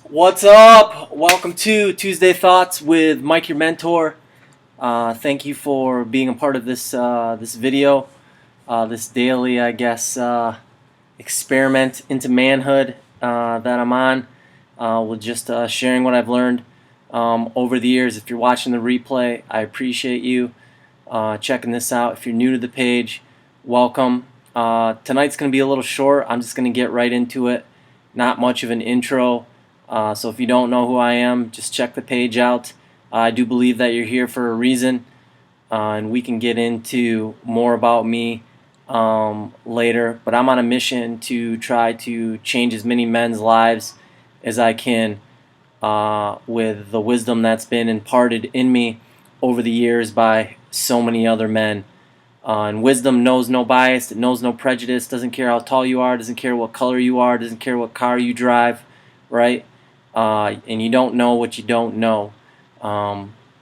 What's up? Welcome to Tuesday Thoughts with Mike, your mentor. Thank you for being a part of this video, this daily, I guess, experiment into manhood that I'm on. With just sharing what I've learned over the years. If you're watching the replay, I appreciate you checking this out. If you're new to the page, welcome. Tonight's going to be a little short. I'm just going to get right into it. Not much of an intro. So if you don't know who I am, just check the page out. I do believe that you're here for a reason, and we can get into more about me later. But I'm on a mission to try to change as many men's lives as I can with the wisdom that's been imparted in me over the years by so many other men. And wisdom knows no bias, it knows no prejudice, doesn't care how tall you are, doesn't care what color you are, doesn't care what car you drive, right? And you don't know what you don't know.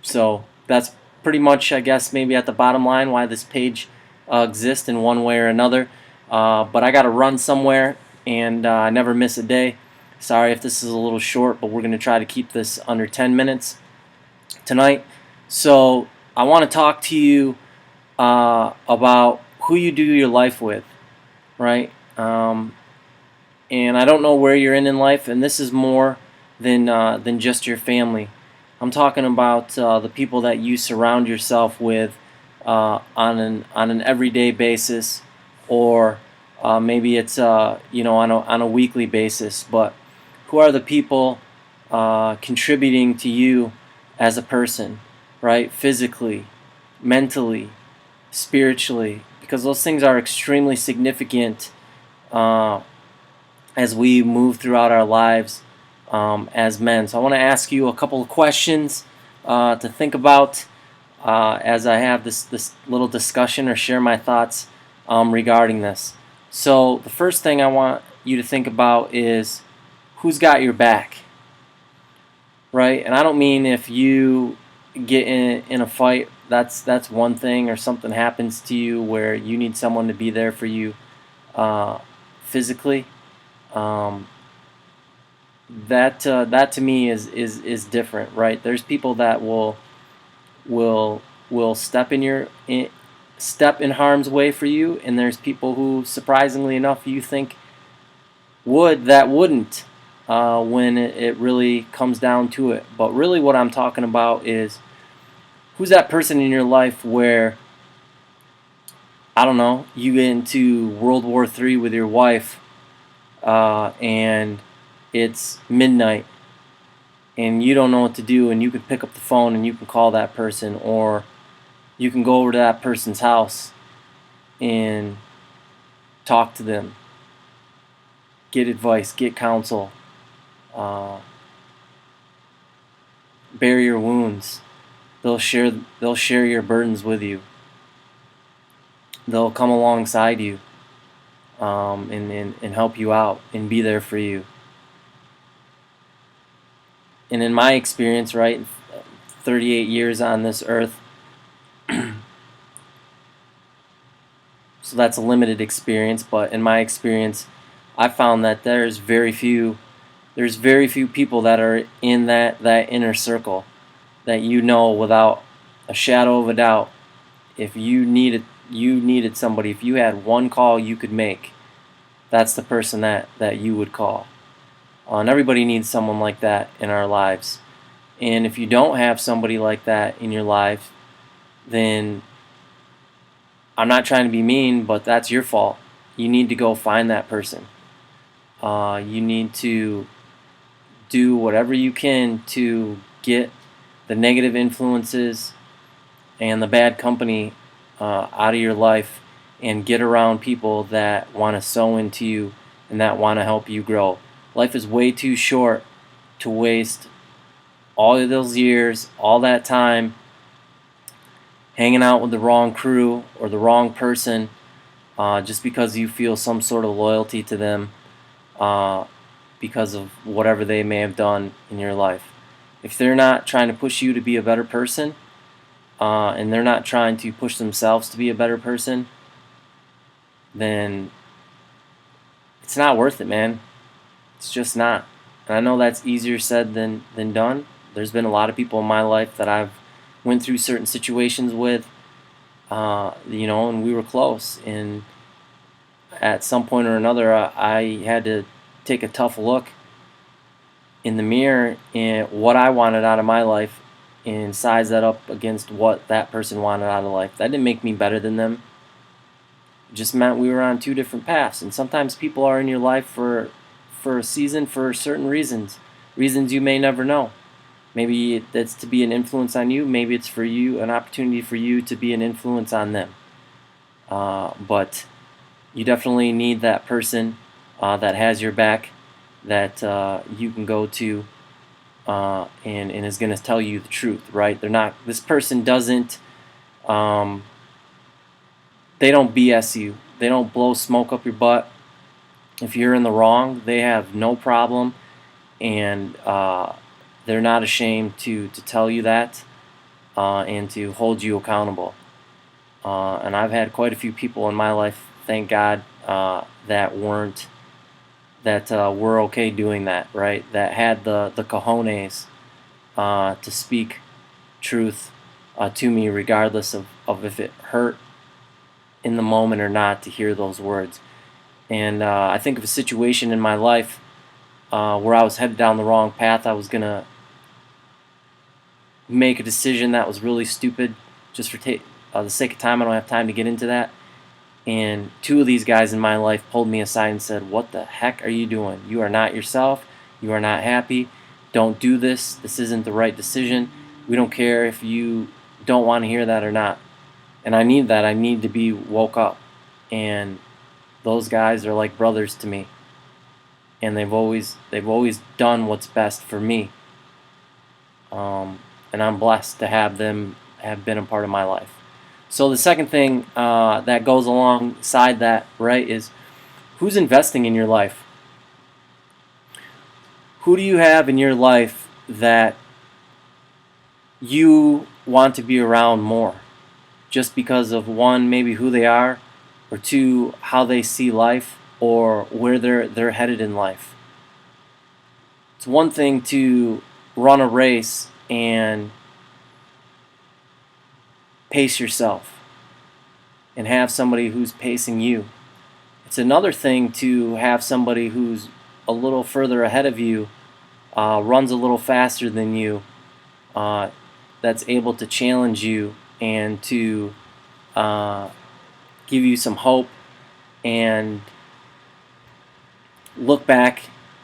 So that's pretty much, I guess, maybe at the bottom line why this page exists in one way or another. But I got to run somewhere, and I never miss a day. Sorry if this is a little short, but we're going to try to keep this under 10 minutes tonight. So I want to talk to you about who you do your life with, right? And I don't know where you're in life, and this is more than just your family. I'm talking about the people that you surround yourself with on an everyday basis, or maybe it's on a weekly basis. But who are the people contributing to you as a person, right? Physically, mentally, spiritually, because those things are extremely significant as we move throughout our lives as men. So I want to ask you a couple of questions to think about as I have this little discussion or share my thoughts regarding this. So the first thing I want you to think about is who's got your back, right? And I don't mean if you get in a fight, that's one thing, or something happens to you where you need someone to be there for you physically. That to me is different, right? There's people that will step in harm's way for you, and there's people who, surprisingly enough, you think wouldn't when it really comes down to it. But really, what I'm talking about is who's that person in your life where, I don't know, you get into World War III with your wife, and it's midnight, and you don't know what to do, and you can pick up the phone and you can call that person, or you can go over to that person's house and talk to them, get advice, get counsel, bear your wounds. They'll share your burdens with you. They'll come alongside you and help you out and be there for you. And in my experience, right, 38 years on this earth, so that's a limited experience, but in my experience, I found that there's very few people that are in that inner circle that you know without a shadow of a doubt. If you needed somebody, if you had one call you could make, that's the person that you would call. And everybody needs someone like that in our lives. And if you don't have somebody like that in your life, then I'm not trying to be mean, but that's your fault. You need to go find that person. You need to do whatever you can to get the negative influences and the bad company out of your life, and get around people that want to sow into you and that want to help you grow. Life is way too short to waste all of those years, all that time, hanging out with the wrong crew or the wrong person just because you feel some sort of loyalty to them because of whatever they may have done in your life. If they're not trying to push you to be a better person, and they're not trying to push themselves to be a better person, then it's not worth it, man. It's just not. And I know that's easier said than done. There's been a lot of people in my life that I've went through certain situations with, and we were close. And at some point or another, I had to take a tough look in the mirror and what I wanted out of my life and size that up against what that person wanted out of life. That didn't make me better than them. It just meant we were on two different paths. And sometimes people are in your life for a season for certain reasons you may never know. Maybe that's to be an influence on you. Maybe it's for you, an opportunity for you to be an influence on them. But you definitely need that person that has your back, that you can go to, and is going to tell you the truth, right? They're not. This person doesn't. They don't BS you. They don't blow smoke up your butt. If you're in the wrong, they have no problem, and they're not ashamed to tell you that and to hold you accountable. And I've had quite a few people in my life, thank God, that were okay doing that, right? That had the cojones to speak truth to me, regardless of if it hurt in the moment or not to hear those words. And I think of a situation in my life where I was headed down the wrong path. I was going to make a decision that was really stupid. Just for the sake of time, I don't have time to get into that. And two of these guys in my life pulled me aside and said, "What the heck are you doing? You are not yourself. You are not happy. Don't do this. This isn't the right decision. We don't care if you don't want to hear that or not." And I need that. I need to be woke up. And those guys are like brothers to me. And they've always done what's best for me. And I'm blessed to have them have been a part of my life. So the second thing that goes alongside that, right, is who's investing in your life? Who do you have in your life that you want to be around more? Just because of, one, maybe who they are, or two, how they see life, or where they're headed in life. It's one thing to run a race and pace yourself and have somebody who's pacing you. It's another thing to have somebody who's a little further ahead of you, runs a little faster than you, that's able to challenge you and to give you some hope and look back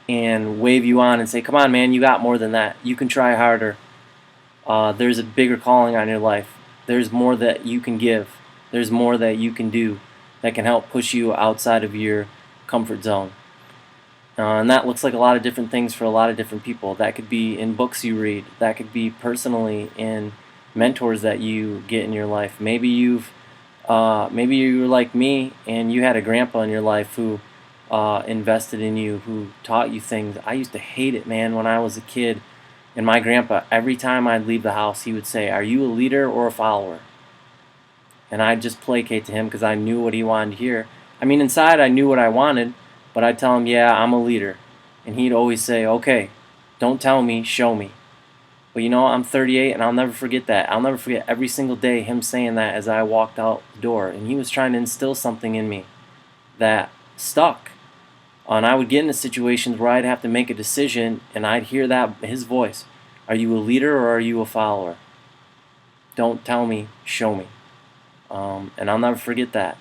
and wave you on and say, "Come on, man, you got more than that. You can try harder. There's a bigger calling on your life. There's more that you can give. There's more that you can do that can help push you outside of your comfort zone." And that looks like a lot of different things for a lot of different people. That could be in books you read. That could be personally in mentors that you get in your life. Maybe you were like me and you had a grandpa in your life who invested in you, who taught you things. I used to hate it, man, when I was a kid. And my grandpa, every time I'd leave the house, he would say, "Are you a leader or a follower?" And I'd just placate to him because I knew what he wanted to hear. I mean, inside I knew what I wanted, but I'd tell him, "Yeah, I'm a leader." And he'd always say, "Okay, don't tell me, show me." But I'm 38 and I'll never forget that. I'll never forget every single day him saying that as I walked out the door. And he was trying to instill something in me that stuck. And I would get into situations where I'd have to make a decision and I'd hear his voice. "Are you a leader or are you a follower? Don't tell me, show me." And I'll never forget that.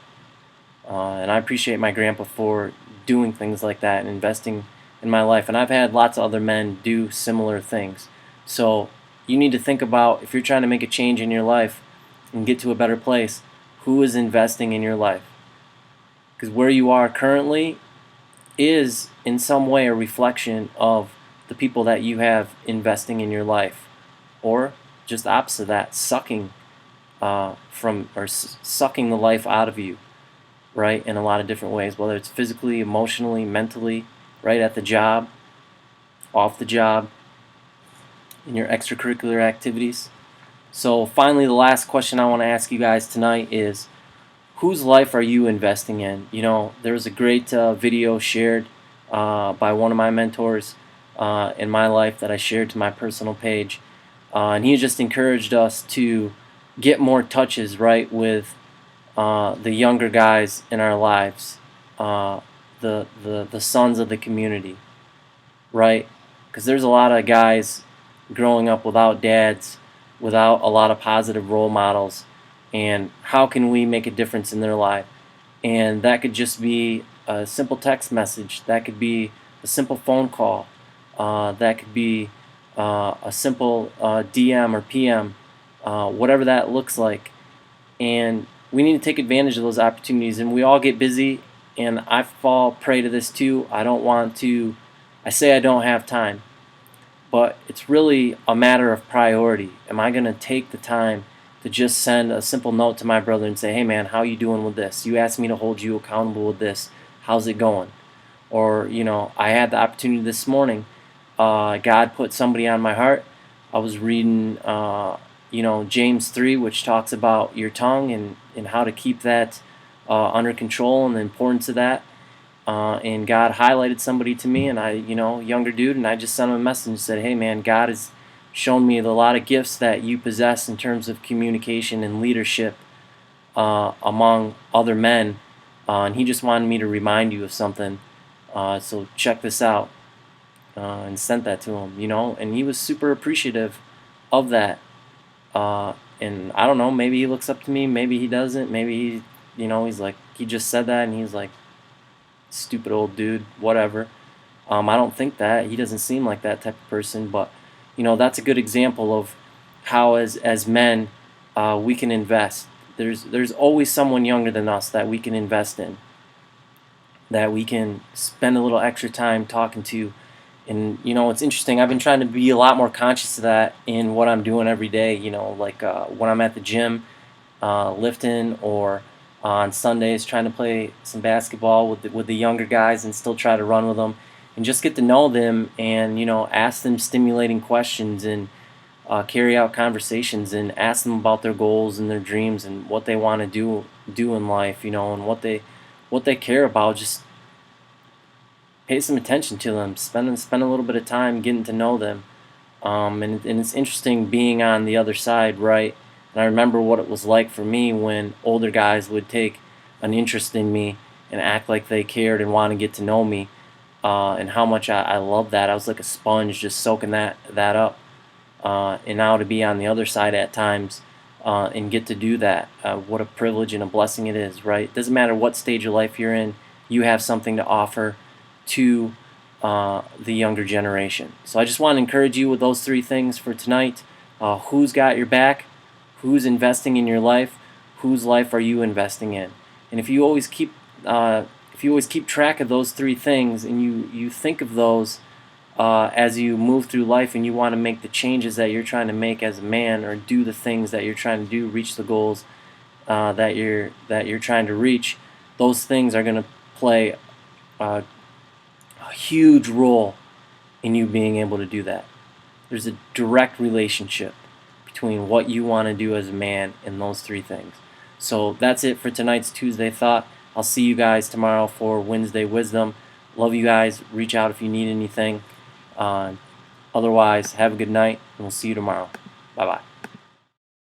And I appreciate my grandpa for doing things like that and investing in my life. And I've had lots of other men do similar things. So you need to think about, if you're trying to make a change in your life and get to a better place, who is investing in your life? Because where you are currently is in some way a reflection of the people that you have investing in your life, or just opposite of that, sucking sucking the life out of you, right, in a lot of different ways, whether it's physically, emotionally, mentally, right, at the job, off the job, in your extracurricular activities. So finally, the last question I want to ask you guys tonight is, whose life are you investing in? There was a great video shared by one of my mentors in my life that I shared to my personal page, and he just encouraged us to get more touches right with the younger guys in our lives, the sons of the community, right? Because there's a lot of guys growing up without dads, without a lot of positive role models, and how can we make a difference in their life? And that could just be a simple text message, that could be a simple phone call, that could be a simple DM or PM, whatever that looks like. And we need to take advantage of those opportunities, and we all get busy, and I fall prey to this too. I say I don't have time, but it's really a matter of priority. Am I going to take the time to just send a simple note to my brother and say, hey man, how you doing with this? You asked me to hold you accountable with this. How's it going? Or, I had the opportunity this morning. God put somebody on my heart. I was reading, James 3, which talks about your tongue and how to keep that under control and the importance of that. And God highlighted somebody to me, and younger dude, and I just sent him a message and said, hey man, God has shown me a lot of gifts that you possess in terms of communication and leadership among other men, and he just wanted me to remind you of something, so check this out, and sent that to him, and he was super appreciative of that, and I don't know, maybe he looks up to me, maybe he doesn't, maybe he's like, he just said that and he's like, stupid old dude, whatever. I don't think that. He doesn't seem like that type of person, but that's a good example of how as men we can invest. There's always someone younger than us that we can invest in, that we can spend a little extra time talking to. And it's interesting, I've been trying to be a lot more conscious of that in what I'm doing every day, like when I'm at the gym lifting, or on Sundays trying to play some basketball with the younger guys and still try to run with them and just get to know them, and ask them stimulating questions, and carry out conversations and ask them about their goals and their dreams and what they want to do in life, and what they care about. Just pay some attention to them, spend a little bit of time getting to know them, and it's interesting being on the other side, right? And I remember what it was like for me when older guys would take an interest in me and act like they cared and want to get to know me, and how much I loved that. I was like a sponge just soaking that up. And now to be on the other side at times and get to do that, what a privilege and a blessing it is, right? It doesn't matter what stage of life you're in, you have something to offer to the younger generation. So I just want to encourage you with those three things for tonight. Who's got your back? Who's investing in your life? Whose life are you investing in? And if you always keep track of those three things, and you think of those as you move through life, and you want to make the changes that you're trying to make as a man, or do the things that you're trying to do, reach the goals that you're trying to reach, those things are going to play a huge role in you being able to do that. There's a direct relationship between what you want to do as a man and those three things. So that's it for tonight's Tuesday Thought. I'll see you guys tomorrow for Wednesday Wisdom. Love you guys. Reach out if you need anything. Otherwise, have a good night, and we'll see you tomorrow. Bye-bye.